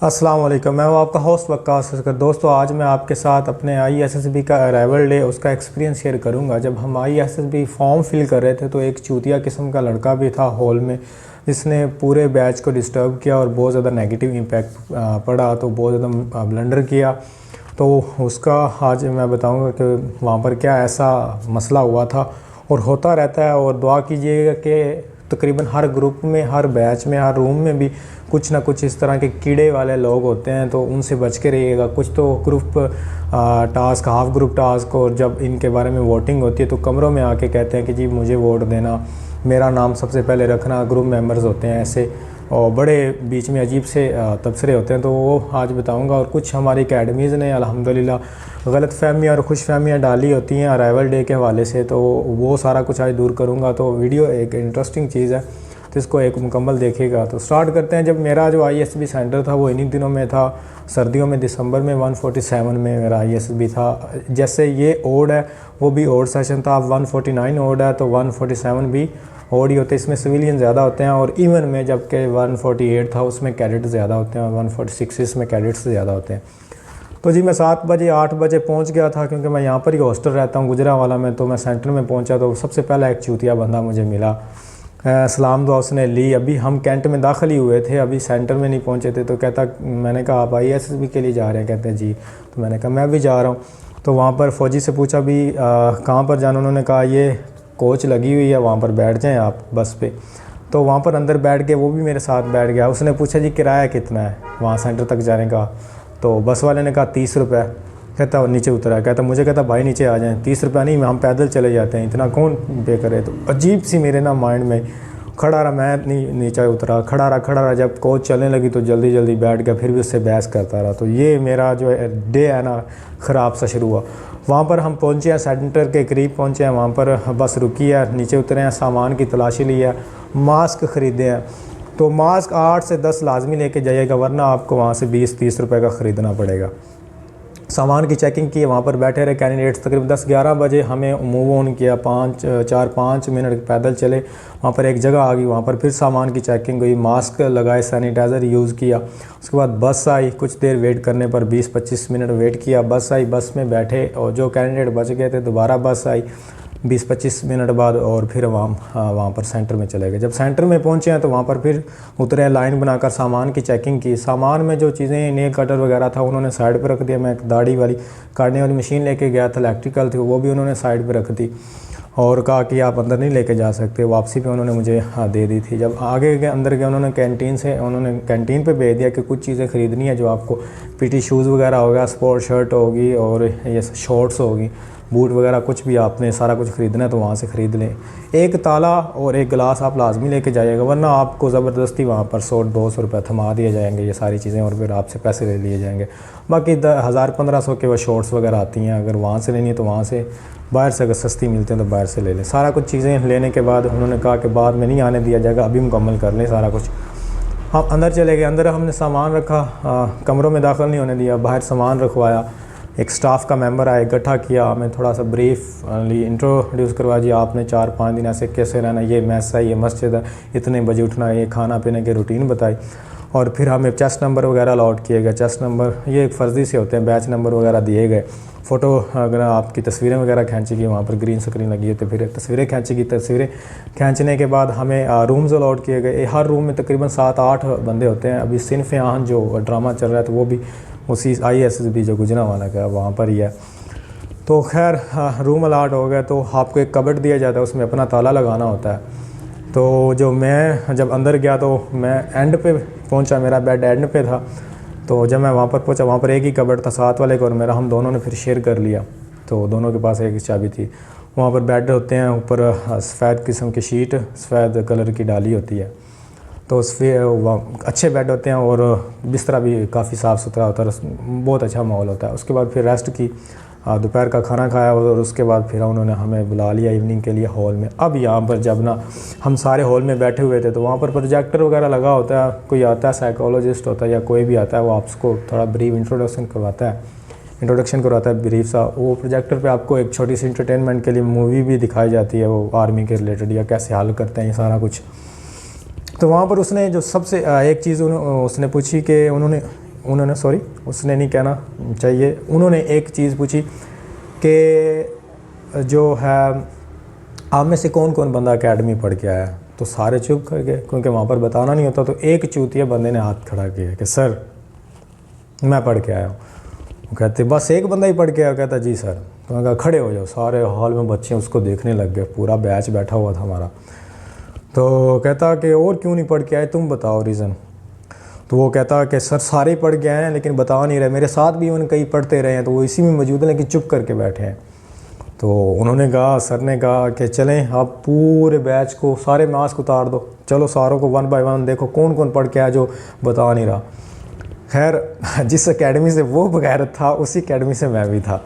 अस्सलाम वालेकुम। मैं हूं आपका होस्ट वक्कास असगर। दोस्तों, आज मैं आपके साथ अपने ISSB का अराइवल डे उसका एक्सपीरियंस शेयर करूंगा। जब हम ISSB फॉर्म फिल कर रहे थे तो एक चूतिया किस्म का लड़का भी था हॉल में, जिसने पूरे बैच को डिस्टर्ब किया और बहुत ज़्यादा नेगेटिव इम्पैक्ट पड़ा, तो बहुत ज़्यादा ब्लंडर किया। तो उसका आज मैं बताऊंगा कि वहाँ पर क्या ऐसा मसला हुआ था और होता रहता है। और दुआ कीजिएगा कि तकरीबन हर ग्रुप में, हर बैच में, हर रूम में भी कुछ ना कुछ इस तरह के कीड़े वाले लोग होते हैं, तो उनसे बच के रहिएगा। कुछ तो group task, half group task, और जब इनके बारे में वोटिंग होती है तो कमरों में आके कहते हैं कि जी मुझे वोट देना, मेरा नाम सबसे पहले रखना। ग्रुप मेंबर्स होते हैं ऐसे, और बड़े बीच में अजीब से तबसरे होते हैं, तो वो आज बताऊंगा। और कुछ हमारी अकेडमीज़ ने अल्हम्दुलिल्लाह गलत फहमियाँ और खुश फहमियाँ डाली होती हैं अराइवल डे के हवाले से, तो वो सारा कुछ आज दूर करूंगा। तो वीडियो एक इंटरेस्टिंग चीज़ है, तो इसको एक मुकम्मल देखिएगा। तो स्टार्ट करते हैं। जब मेरा जो ISSB सेंटर था वो इन्हीं दिनों में था, सर्दियों में, दिसंबर में 147 में मेरा ISSB था। जैसे ये ओड है वो भी ओड सेशन था। अब 149 ओड है तो 147 भी ओड ही होते हैं। इसमें सिविलियन ज़्यादा होते हैं। और इवन में जबकि 148 था उसमें कैडेट ज़्यादा होते हैं, और 146 इसमें कैडेट्स ज़्यादा होते हैं। तो जी मैं 7 बजे 8 बजे पहुंच गया था, क्योंकि मैं यहाँ पर ही हॉस्टल रहता हूँ गुजरावाला में। तो मैं सेंटर में पहुँचा तो सबसे पहला एक चूतिया बंदा मुझे मिला। सलाम दुआ उसने ली। अभी हम कैंट में दाखिल ही हुए थे, अभी सेंटर में नहीं पहुँचे थे। तो कहता, मैंने कहा आप ISSB के लिए जा रहे हैं? कहते हैं जी। तो मैंने कहा मैं भी जा रहा हूँ। तो वहाँ पर फ़ौजी से पूछा भी कहाँ पर जाना। उन्होंने कहा ये कोच लगी हुई है, वहाँ पर बैठ जाएँ आप बस पे। तो वहाँ पर अंदर बैठ के वो भी मेरे साथ बैठ गया। उसने पूछा जी किराया कितना है वहाँ सेंटर तक जाने का। तो बस वाले ने कहा 30 रुपये। कहता नीचे उतरा, कहता मुझे, कहता भाई नीचे आ जाएं, 30 रुपये नहीं, हम पैदल चले जाते हैं, इतना कौन पे करे। तो अजीब सी मेरे ना माइंड में खड़ा रहा। मैं नहीं नीचे उतरा, खड़ा रहा। जब कोच चलने लगी तो जल्दी जल्दी बैठ गया, फिर भी उससे बहस करता रहा। तो ये मेरा जो डे है ना ख़राब सा शुरू हुआ। वहाँ पर हम पहुँचे हैं, सेंटर के करीब पहुँचे हैं। वहाँ पर बस रुकी है, नीचे उतरे हैं, सामान की तलाशी ली है, मास्क ख़रीदे हैं। तो मास्क 8 से 10 लाजमी लेके जाइएगा, वरना आपको वहाँ से 20-30 रुपये का ख़रीदना पड़ेगा। सामान की चेकिंग की, वहाँ पर बैठे रहे कैंडिडेट्स। तकरीबन 10-11 बजे हमें मूव ऑन किया। 4-5 मिनट पैदल चले, वहाँ पर एक जगह आ गई, वहाँ पर फिर सामान की चेकिंग हुई, मास्क लगाए, सैनिटाइज़र यूज़ किया। उसके बाद बस आई, कुछ देर वेट करने पर 20-25 मिनट वेट किया। बस आई, बस में बैठे, और जो कैंडिडेट बच गए थे दोबारा बस आई 20-25 मिनट बाद, और फिर वहाँ पर सेंटर में चले गए। जब सेंटर में पहुँचे हैं तो वहाँ पर फिर उतरे, लाइन बनाकर सामान की चेकिंग की। सामान में जो चीज़ें, नेल कटर वगैरह था उन्होंने साइड पर रख दिया। मैं एक दाढ़ी वाली काटने वाली मशीन लेके गया था, इलेक्ट्रिकल थी, वो भी उन्होंने साइड पर रख दी और कहा कि आप अंदर नहीं लेके जा सकते। वापसी पे उन्होंने मुझे दे दी थी। जब आगे गए, अंदर गए, उन्होंने कैंटीन पे भेज दिया कि कुछ चीज़ें ख़रीदनी है जो आपको, PT शूज़ वगैरह हो गया, स्पोर्ट शर्ट होगी, और ये शॉर्ट्स होगी, बूट वगैरह, कुछ भी आपने सारा कुछ ख़रीदना है तो वहाँ से ख़रीद लें। एक ताला और एक गिलास आप लाजमी लेके जाइएगा, वरना आपको ज़बरदस्ती वहाँ पर 100-200 रुपये थमा दिए जाएंगे ये सारी चीज़ें, और फिर आपसे पैसे ले लिए जाएंगे। बाकी 1000-1500 के वो शॉर्ट्स वगैरह आती हैं, अगर वहाँ से लेनी है तो वहाँ से, बाहर से अगर सस्ती मिलती हैं तो बाहर से ले लें। सारा कुछ चीज़ें लेने के बाद उन्होंने कहा कि बाद में नहीं आने दिया जाएगा, अभी मुकम्मल कर लें सारा कुछ। हम अंदर चले गए। अंदर हमने सामान रखा, कमरों में दाखिल नहीं होने दिया, बाहर सामान रखवाया। एक स्टाफ का मेंबर आया, इकट्ठा किया, हमें थोड़ा सा ब्रीफली इंट्रोड्यूस करवा जी, आपने 4-5 दिन ऐसे कैसे रहना, ये मैस है, ये मस्जिद है, इतने बजे उठना, ये खाना पीने की रूटीन बताई। और फिर हमें चेस्ट नंबर वगैरह अलॉट किए गए। चेस्ट नंबर ये एक फ़र्ज़ी से होते हैं, बैच नंबर वगैरह दिए गए। फ़ोटो अगर आपकी तस्वीरें वगैरह खींचेगी, वहाँ पर ग्रीन स्क्रीन लगी है तो फिर तस्वीरें खींचेगी। तस्वीरें खींचने के बाद हमें रूम्स अलॉट किए गए। हर रूम में तकरीबन 7-8 बंदे होते हैं। अभी सिनफ़ आन जो ड्रामा चल रहा है तो वो भी उसी ISSB जो गुजरांवाला का वहाँ पर ही है। तो खैर रूम अलाट हो गया, तो आपको एक कबर्ड दिया जाता है, उसमें अपना ताला लगाना होता है। तो मैं जब अंदर गया तो मैं एंड पे पहुंचा, मेरा बेड एंड पे था। तो जब मैं वहाँ पर पहुंचा, वहाँ पर एक ही कबर्ड था, साथ वाले को और मेरा, हम दोनों ने फिर शेयर कर लिया। तो दोनों के पास एक ही चाबी थी। वहाँ पर बेड होते हैं, ऊपर सफ़ेद किस्म की शीट, सफ़ेद कलर की डाली होती है। तो उस पर अच्छे बेड होते हैं, और बिस्तरा भी काफ़ी साफ़ सुथरा होता है, बहुत अच्छा माहौल होता है। उसके बाद फिर रेस्ट की, दोपहर का खाना खाया, और उसके बाद फिर उन्होंने हमें बुला लिया इवनिंग के लिए हॉल में। अब यहाँ पर जब ना हम सारे हॉल में बैठे हुए थे तो वहाँ पर प्रोजेक्टर वगैरह लगा होता है, कोई आता है, साइकोलॉजिस्ट होता है या कोई भी आता है, वो आपको थोड़ा ब्रीफ इंट्रोडक्शन करवाता है ब्रीफ सा। वो प्रोजेक्टर पे आपको एक छोटी सी इंटरटेनमेंट के लिए मूवी भी दिखाई जाती है, वो आर्मी के रिलेटेड या कैसे हल करते हैं ये सारा कुछ। तो वहाँ पर उसने जो सबसे एक चीज़ उसने पूछी कि उन्होंने उन्होंने सॉरी उसने नहीं कहना चाहिए, उन्होंने एक चीज़ पूछी कि जो है आप में से कौन कौन बंदा एकेडमी पढ़ के आया। तो सारे चुप कर गए क्योंकि वहाँ पर बताना नहीं होता। तो एक चूतिया बंदे ने हाथ खड़ा किया कि सर मैं पढ़ के आया हूँ। वो कहते बस एक बंदा ही पढ़ के आया। कहता जी सर। तो मैं कहा खड़े हो जाओ। सारे हॉल में बच्चे उसको देखने लग गए, पूरा बैच बैठा हुआ था हमारा। तो कहता कि और क्यों नहीं पढ़ के आए, तुम बताओ रीज़न। तो वो कहता कि सर सारे पढ़ के आए हैं लेकिन बता नहीं रहे, मेरे साथ भी उन कई पढ़ते रहे हैं तो वो इसी में मौजूद हैं लेकिन चुप करके बैठे हैं। तो उन्होंने कहा, सर ने कहा कि चलें आप पूरे बैच को सारे मास्क उतार दो, चलो सारों को 1 बाय 1 देखो कौन कौन पढ़ के आया जो बता नहीं रहा। खैर जिस एकेडमी से वो बगैरत था उसी एकेडमी से मैं भी था,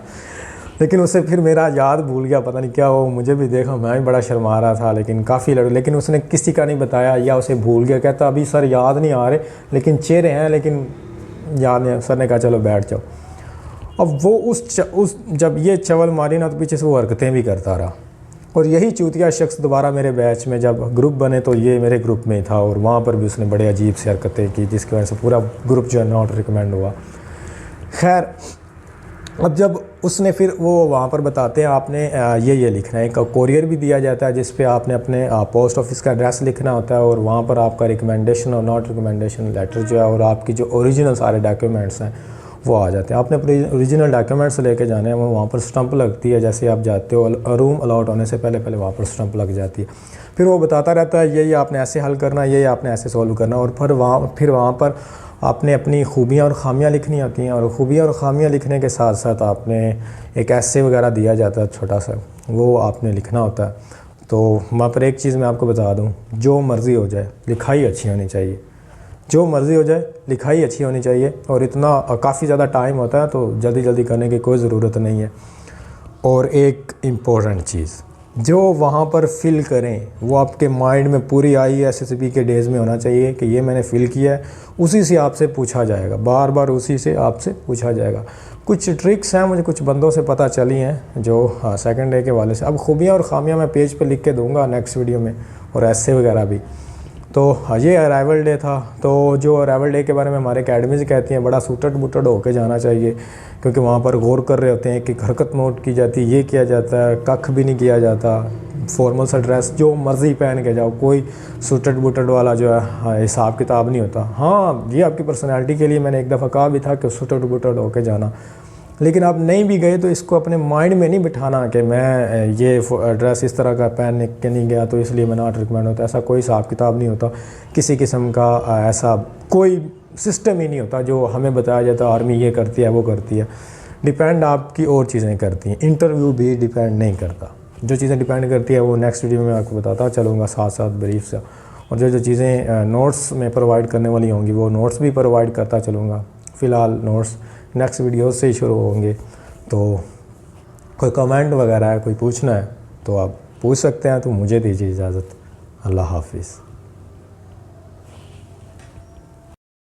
लेकिन उससे फिर मेरा याद भूल गया, पता नहीं क्या हो, मुझे भी देखा मैं भी बड़ा शर्मा रहा था। लेकिन काफ़ी लड़े, लेकिन उसने किसी का नहीं बताया या उसे भूल गया। कहता अभी सर याद नहीं आ रहे लेकिन चेहरे हैं लेकिन याद नहीं। सर ने कहा चलो बैठ जाओ। अब वो उस जब ये चवल मारी ना तो पीछे से वो हरकतें भी करता रहा। और यही चूतिया शख्स दोबारा मेरे बैच में जब ग्रुप बने तो ये मेरे ग्रुप में ही था और वहाँ पर भी उसने बड़े अजीब सी हरकतें की जिसकी वजह से पूरा ग्रुप जो है नॉट रिकमेंड हुआ। खैर अब जब उसने फिर वो वहाँ पर बताते हैं आपने ये लिखना है, एक कोरियर भी दिया जाता है जिस पे आपने अपने पोस्ट ऑफिस का एड्रेस लिखना होता है और वहाँ पर आपका रिकमेंडेशन और नॉट रिकमेंडेशन लेटर जो है और आपकी जो ओरिजिनल सारे डॉक्यूमेंट्स हैं वो आ जाते हैं। आपने अपने ओरिजिनल डॉक्यूमेंट्स लेके जाने हैं, वो वहाँ पर स्टंप लगती है। जैसे आप जाते हो रूम अलाउट होने से पहले वहाँ पर स्टंप लग जाती है। फिर वो बताता रहता है ये आपने ऐसे हल करना, ये आपने ऐसे सॉल्व करना। और फिर वहाँ पर आपने अपनी खूबियाँ और ख़ामियाँ लिखनी होती हैं और खूबियाँ और ख़ामियाँ लिखने के साथ साथ आपने एक ऐसे वगैरह दिया जाता है छोटा सा, वो आपने लिखना होता है। तो वहाँ पर एक चीज़ मैं आपको बता दूँ, जो मर्ज़ी हो जाए लिखाई अच्छी होनी चाहिए, जो मर्ज़ी हो जाए लिखाई अच्छी होनी चाहिए। और इतना काफ़ी ज़्यादा टाइम होता है तो जल्दी जल्दी करने की कोई ज़रूरत नहीं है। और एक इम्पोर्टेंट चीज़ जो वहाँ पर फ़िल करें वो आपके माइंड में पूरी ISSB के डेज़ में होना चाहिए कि ये मैंने फ़िल किया है, उसी से आपसे पूछा जाएगा, बार बार उसी से आपसे पूछा जाएगा। कुछ ट्रिक्स हैं मुझे कुछ बंदों से पता चली हैं जो सेकंड डे के वाले से। अब खूबियाँ और ख़ामियाँ मैं पेज पे लिख के दूँगा नेक्स्ट वीडियो में, और ऐसे वगैरह भी। तो ये अराइवल डे था। तो जो अराइवल डे के बारे में हमारे अकेडमीज़ कहती हैं बड़ा सूटड बूटड होके जाना चाहिए क्योंकि वहाँ पर गौर कर रहे होते हैं कि हरकत नोट की जाती है, ये किया जाता है, कख भी नहीं किया जाता। फॉर्मल सा ड्रेस जो मर्ज़ी पहन के जाओ, कोई सूटड बूटड वाला जो है हिसाब किताब नहीं होता। हाँ ये आपकी पर्सनैलिटी के लिए मैंने एक दफ़ा कहा भी था कि सूटड बूटड होके जाना, लेकिन आप नहीं भी गए तो इसको अपने माइंड में नहीं बिठाना कि मैं ये ड्रेस इस तरह का पहन के नहीं गया तो इसलिए मैं नॉट रिकमेंड होता। ऐसा कोई हिसाब किताब नहीं होता, किसी किस्म का ऐसा कोई सिस्टम ही नहीं होता जो हमें बताया जाता है आर्मी ये करती है वो करती है। डिपेंड आपकी और चीज़ें करती हैं, इंटरव्यू भी डिपेंड नहीं करता। जो चीज़ें डिपेंड करती है वो नेक्स्ट वीडियो में आपको बताता चलूँगा साथ साथ ब्रीफ से। और जो चीज़ें नोट्स में प्रोवाइड करने वाली होंगी वो नोट्स भी प्रोवाइड करता चलूँगा। फ़िलहाल नोट्स नेक्स्ट वीडियो से ही शुरू होंगे। तो कोई कमेंट वगैरह है, कोई पूछना है तो आप पूछ सकते हैं। तो मुझे दीजिए इजाज़त। अल्लाह हाफिज़।